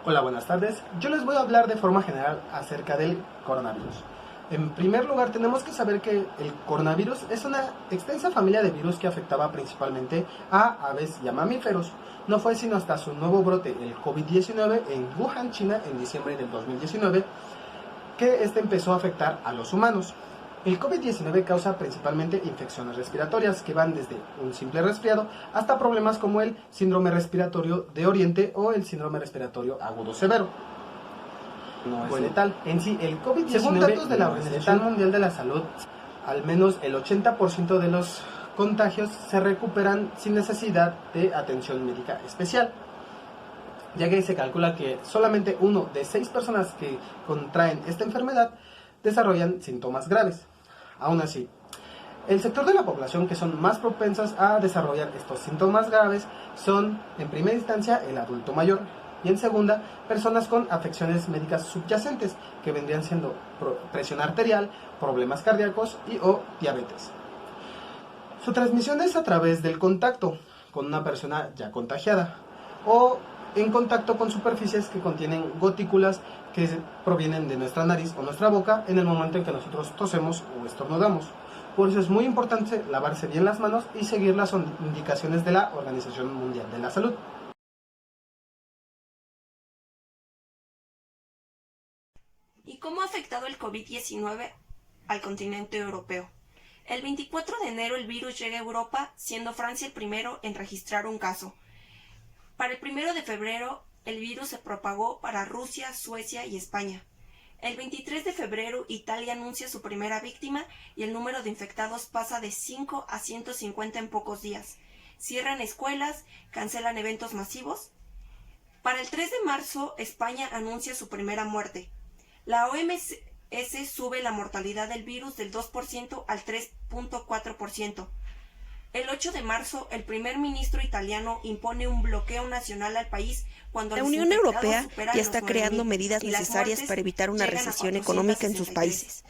Hola, buenas tardes. Yo les voy a hablar de forma general acerca del coronavirus. En primer lugar, tenemos que saber que el coronavirus es una extensa familia de virus que afectaba principalmente a aves y a mamíferos. No fue sino hasta su nuevo brote, el COVID-19, en Wuhan, China, en diciembre del 2019, que este empezó a afectar a los humanos. El COVID-19 causa principalmente infecciones respiratorias que van desde un simple resfriado hasta problemas como el síndrome respiratorio de Oriente o el síndrome respiratorio agudo severo. No es letal. En sí, el COVID-19, según datos de la Organización Mundial de la Salud, al menos el 80% de los contagios se recuperan sin necesidad de atención médica especial, ya que se calcula que solamente 1 de 6 personas que contraen esta enfermedad desarrollan síntomas graves. Aún así, el sector de la población que son más propensas a desarrollar estos síntomas graves son, en primera instancia, el adulto mayor y en segunda, personas con afecciones médicas subyacentes, que vendrían siendo presión arterial, problemas cardíacos y o diabetes. Su transmisión es a través del contacto con una persona ya contagiada o en contacto con superficies que contienen gotículas que provienen de nuestra nariz o nuestra boca en el momento en que nosotros tosemos o estornudamos. Por eso es muy importante lavarse bien las manos y seguir las indicaciones de la Organización Mundial de la Salud. ¿Y cómo ha afectado el COVID-19 al continente europeo? El 24 de enero el virus llega a Europa, siendo Francia el primero en registrar un caso. Para el 1 de febrero, el virus se propagó para Rusia, Suecia y España. El 23 de febrero, Italia anuncia su primera víctima y el número de infectados pasa de 5 a 150 en pocos días. Cierran escuelas, cancelan eventos masivos. Para el 3 de marzo, España anuncia su primera muerte. La OMS sube la mortalidad del virus del 2% al 3.4%. El 8 de marzo, el primer ministro italiano impone un bloqueo nacional al país cuando La los Unión infectados Europea superan ya los está 9.000 creando medidas y las necesarias muertes para evitar una llegan a recesión económica en sus 463. países,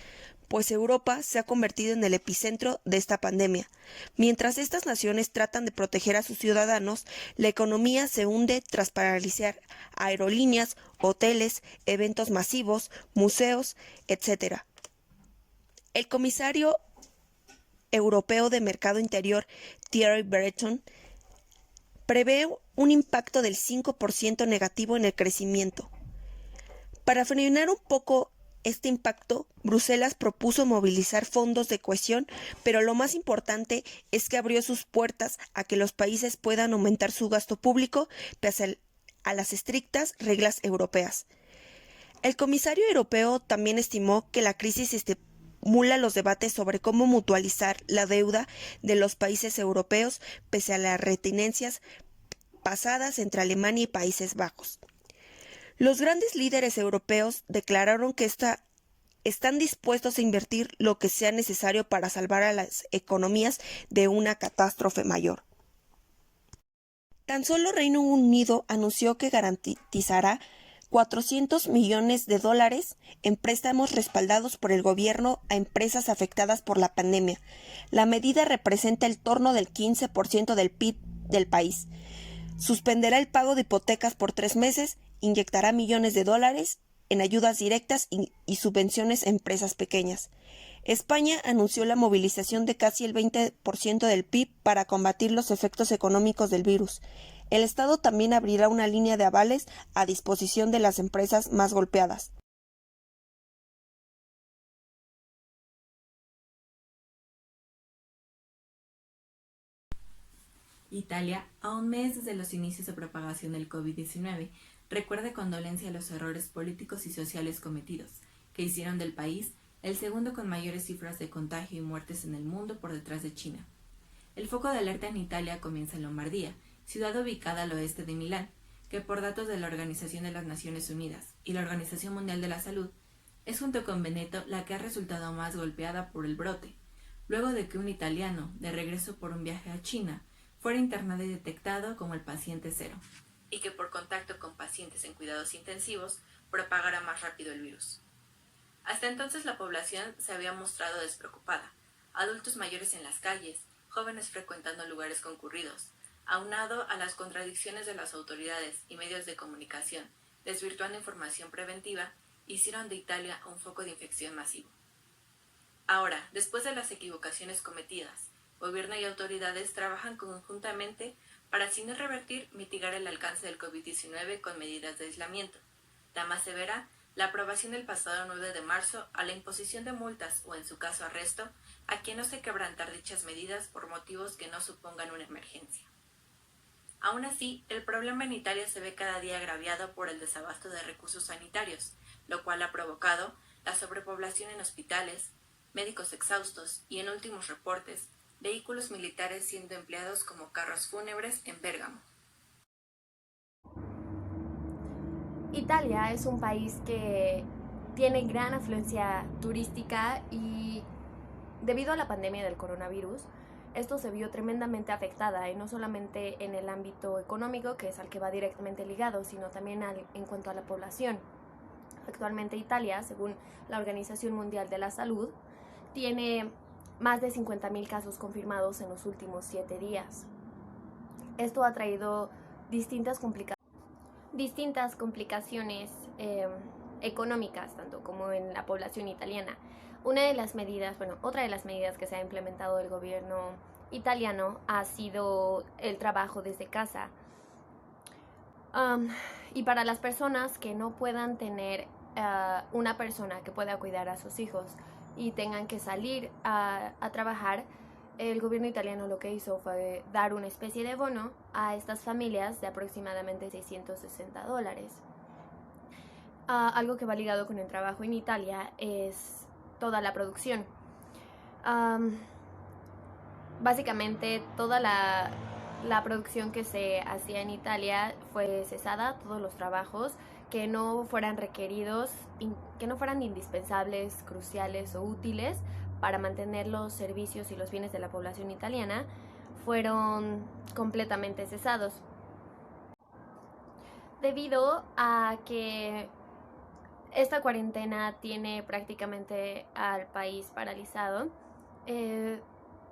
pues Europa se ha convertido en el epicentro de esta pandemia. Mientras estas naciones tratan de proteger a sus ciudadanos, la economía se hunde tras paralizar aerolíneas, hoteles, eventos masivos, museos, etc. El comisario europeo de Mercado Interior, Thierry Breton, prevé un impacto del 5% negativo en el crecimiento. Para frenar un poco este impacto, Bruselas propuso movilizar fondos de cohesión, pero lo más importante es que abrió sus puertas a que los países puedan aumentar su gasto público pese a las estrictas reglas europeas. El comisario europeo también estimó que la crisis estimula los debates sobre cómo mutualizar la deuda de los países europeos pese a las reticencias pasadas entre Alemania y Países Bajos. Los grandes líderes europeos declararon que están dispuestos a invertir lo que sea necesario para salvar a las economías de una catástrofe mayor. Tan solo Reino Unido anunció que garantizará 400 millones de dólares en préstamos respaldados por el gobierno a empresas afectadas por la pandemia. La medida representa el torno del 15% del PIB del país. Suspenderá el pago de hipotecas por 3 meses, inyectará millones de dólares en ayudas directas y subvenciones a empresas pequeñas. España anunció la movilización de casi el 20% del PIB para combatir los efectos económicos del virus. El Estado también abrirá una línea de avales a disposición de las empresas más golpeadas. Italia, a un mes desde los inicios de propagación del COVID-19, recuerda con dolencia los errores políticos y sociales cometidos, que hicieron del país el segundo con mayores cifras de contagio y muertes en el mundo por detrás de China. El foco de alerta en Italia comienza en Lombardía, ciudad ubicada al oeste de Milán, que por datos de la Organización de las Naciones Unidas y la Organización Mundial de la Salud, es junto con Veneto la que ha resultado más golpeada por el brote, luego de que un italiano, de regreso por un viaje a China, fuera internado y detectado como el paciente cero, y que por contacto con pacientes en cuidados intensivos propagara más rápido el virus. Hasta entonces la población se había mostrado despreocupada, adultos mayores en las calles, jóvenes frecuentando lugares concurridos, aunado a las contradicciones de las autoridades y medios de comunicación desvirtuando información preventiva, hicieron de Italia un foco de infección masivo. Ahora, después de las equivocaciones cometidas, gobierno y autoridades trabajan conjuntamente para, si no revertir, mitigar el alcance del COVID-19 con medidas de aislamiento. La más severa, la aprobación el pasado 9 de marzo a la imposición de multas o, en su caso, arresto a quien no se quebrantar dichas medidas por motivos que no supongan una emergencia. Aún así, el problema en Italia se ve cada día agraviado por el desabasto de recursos sanitarios, lo cual ha provocado la sobrepoblación en hospitales, médicos exhaustos y, en últimos reportes, vehículos militares siendo empleados como carros fúnebres en Bérgamo. Italia es un país que tiene gran afluencia turística y debido a la pandemia del coronavirus, esto se vio tremendamente afectada y no solamente en el ámbito económico, que es al que va directamente ligado, sino también en cuanto a la población. Actualmente Italia, según la Organización Mundial de la Salud, tiene más de 50,000 casos confirmados en los últimos 7 días. Esto ha traído distintas complicaciones económicas, tanto como en la población italiana. Otra de las medidas que se ha implementado el gobierno italiano ha sido el trabajo desde casa. Y para las personas que no puedan tener una persona que pueda cuidar a sus hijos y tengan que salir a trabajar, el gobierno italiano lo que hizo fue dar una especie de bono a estas familias de aproximadamente $660. Algo que va ligado con el trabajo en Italia es toda la producción. Básicamente toda la producción que se hacía en Italia fue cesada, todos los trabajos que no fueran requeridos, que no fueran indispensables, cruciales o útiles para mantener los servicios y los bienes de la población italiana, fueron completamente cesados. Debido a que esta cuarentena tiene prácticamente al país paralizado,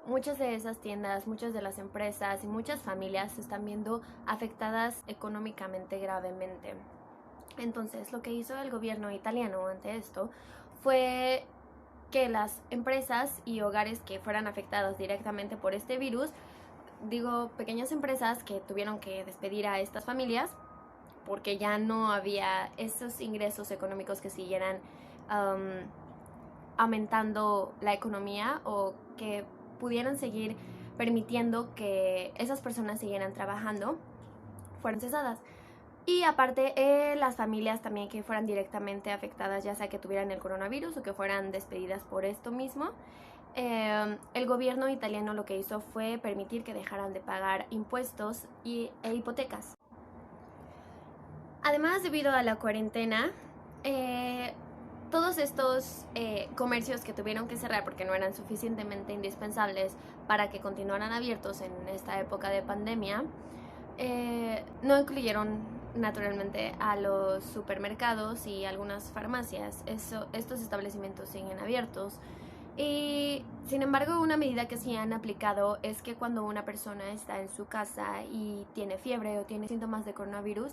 muchas de esas tiendas, muchas de las empresas y muchas familias se están viendo afectadas económicamente gravemente. Entonces, lo que hizo el gobierno italiano ante esto fue que las empresas y hogares que fueran afectados directamente por este virus, pequeñas empresas que tuvieron que despedir a estas familias porque ya no había esos ingresos económicos que siguieran aumentando la economía o que pudieran seguir permitiendo que esas personas siguieran trabajando, fueron cesadas. Y aparte, las familias también que fueran directamente afectadas, ya sea que tuvieran el coronavirus o que fueran despedidas por esto mismo, el gobierno italiano lo que hizo fue permitir que dejaran de pagar impuestos e hipotecas. Además, debido a la cuarentena, todos estos comercios que tuvieron que cerrar porque no eran suficientemente indispensables para que continuaran abiertos en esta época de pandemia, no incluyeron naturalmente a los supermercados y algunas farmacias. Estos establecimientos siguen abiertos. Y sin embargo, una medida que sí han aplicado es que cuando una persona está en su casa y tiene fiebre o tiene síntomas de coronavirus,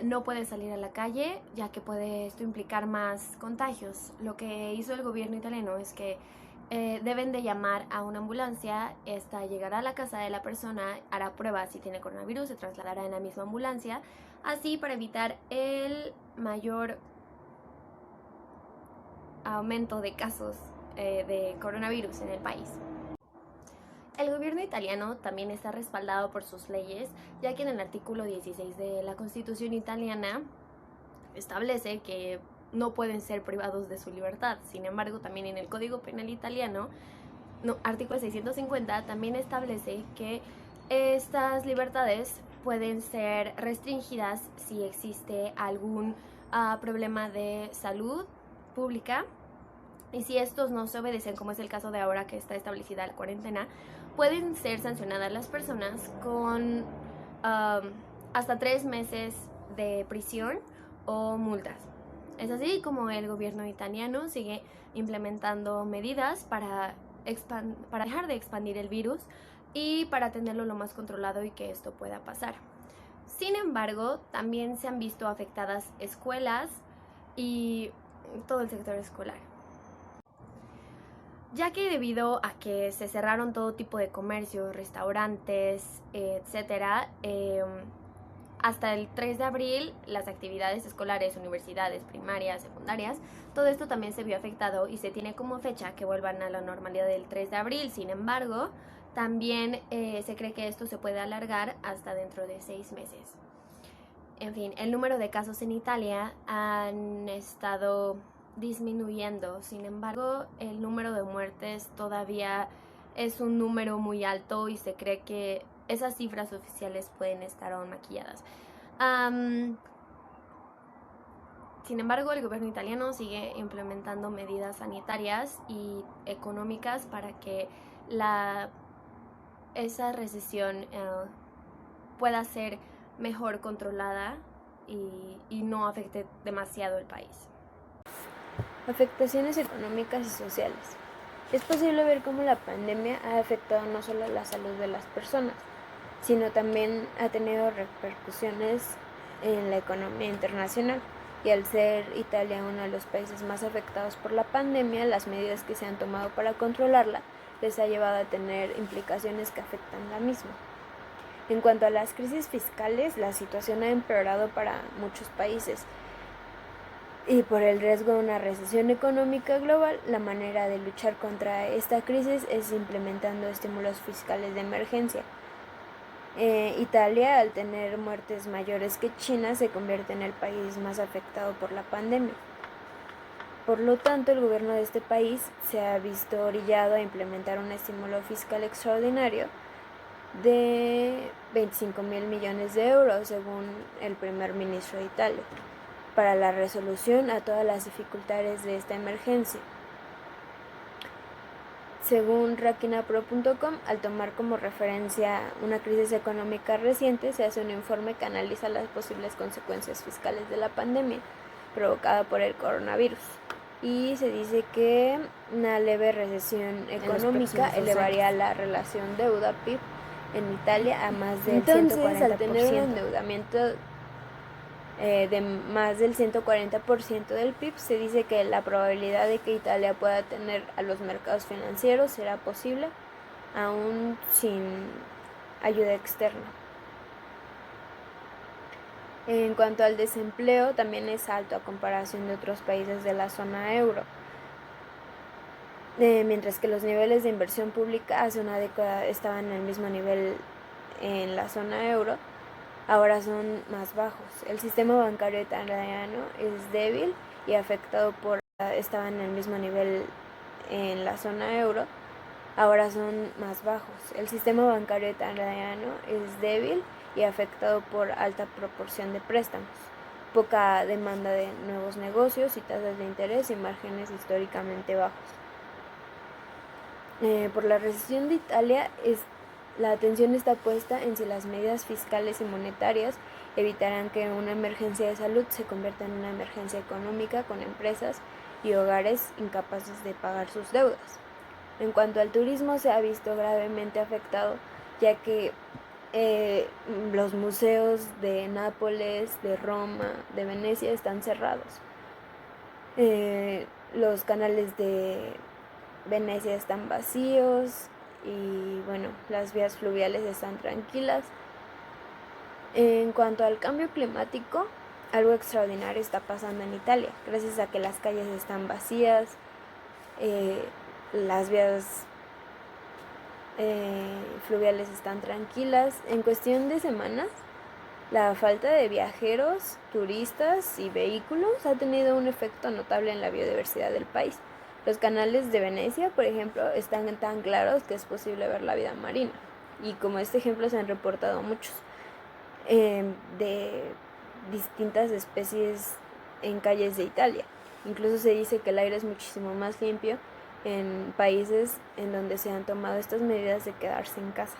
no puede salir a la calle, ya que puede esto implicar más contagios. Lo que hizo el gobierno italiano es que deben de llamar a una ambulancia, esta llegará a la casa de la persona, hará pruebas si tiene coronavirus, se trasladará en la misma ambulancia, así para evitar el mayor aumento de casos de coronavirus en el país. El gobierno italiano también está respaldado por sus leyes, ya que en el artículo 16 de la Constitución italiana establece que no pueden ser privados de su libertad. Sin embargo, también en el Código Penal italiano, artículo 650, también establece que estas libertades pueden ser restringidas si existe algún problema de salud pública, y si estos no se obedecen, como es el caso de ahora que está establecida la cuarentena, pueden ser sancionadas las personas con hasta 3 meses de prisión o multas. Es así como el gobierno italiano sigue implementando medidas para dejar de expandir el virus y para tenerlo lo más controlado y que esto pueda pasar. Sin embargo, también se han visto afectadas escuelas y todo el sector escolar, ya que debido a que se cerraron todo tipo de comercios, restaurantes, etcétera, hasta el 3 de abril las actividades escolares, universidades, primarias, secundarias, todo esto también se vio afectado y se tiene como fecha que vuelvan a la normalidad del 3 de abril. Sin embargo, también se cree que esto se puede alargar hasta dentro de 6 meses. En fin, el número de casos en Italia han estado disminuyendo. Sin embargo, el número de muertes todavía es un número muy alto y se cree que esas cifras oficiales pueden estar aún maquilladas. Sin embargo, el gobierno italiano sigue implementando medidas sanitarias y económicas para que esa recesión pueda ser mejor controlada y no afecte demasiado el país. Afectaciones económicas y sociales. Es posible ver cómo la pandemia ha afectado no solo la salud de las personas, sino también ha tenido repercusiones en la economía internacional. Y al ser Italia uno de los países más afectados por la pandemia, las medidas que se han tomado para controlarla les ha llevado a tener implicaciones que afectan la misma. En cuanto a las crisis fiscales, la situación ha empeorado para muchos países. Y por el riesgo de una recesión económica global, la manera de luchar contra esta crisis es implementando estímulos fiscales de emergencia. Italia, al tener muertes mayores que China, se convierte en el país más afectado por la pandemia. Por lo tanto, el gobierno de este país se ha visto orillado a implementar un estímulo fiscal extraordinario de 25.000 millones de euros, según el primer ministro de Italia, para la resolución a todas las dificultades de esta emergencia. Según rakinapro.com, al tomar como referencia una crisis económica reciente, se hace un informe que analiza las posibles consecuencias fiscales de la pandemia provocada por el coronavirus. Y se dice que una leve recesión económica elevaría la relación deuda-PIB en Italia a más del 140%. Al tener un endeudamiento de más del 140% del PIB, se dice que la probabilidad de que Italia pueda tener a los mercados financieros será posible, aún sin ayuda externa. En cuanto al desempleo, también es alto a comparación de otros países de la zona euro, mientras que los niveles de inversión pública hace una década estaban en el mismo nivel en la zona euro, ahora son más bajos. El sistema bancario italiano es débil y afectado por estaban en el mismo nivel en la zona euro, ahora son más bajos. El sistema bancario italiano es débil y afectado por alta proporción de préstamos, poca demanda de nuevos negocios y tasas de interés y márgenes históricamente bajos. Por la recesión de Italia, la atención está puesta en si las medidas fiscales y monetarias evitarán que una emergencia de salud se convierta en una emergencia económica, con empresas y hogares incapaces de pagar sus deudas. En cuanto al turismo, se ha visto gravemente afectado, ya que los museos de Nápoles, de Roma, de Venecia están cerrados. Los canales de Venecia están vacíos y bueno, las vías fluviales están tranquilas. En cuanto al cambio climático, algo extraordinario está pasando en Italia, gracias a que las calles están vacías, las vías fluviales están tranquilas. En cuestión de semanas, la falta de viajeros, turistas y vehículos ha tenido un efecto notable en la biodiversidad del país. Los canales de Venecia, por ejemplo, están tan claros que es posible ver la vida marina. Y como este ejemplo se han reportado muchos de distintas especies en calles de Italia. Incluso se dice que el aire es muchísimo más limpio en países en donde se han tomado estas medidas de quedarse en casa.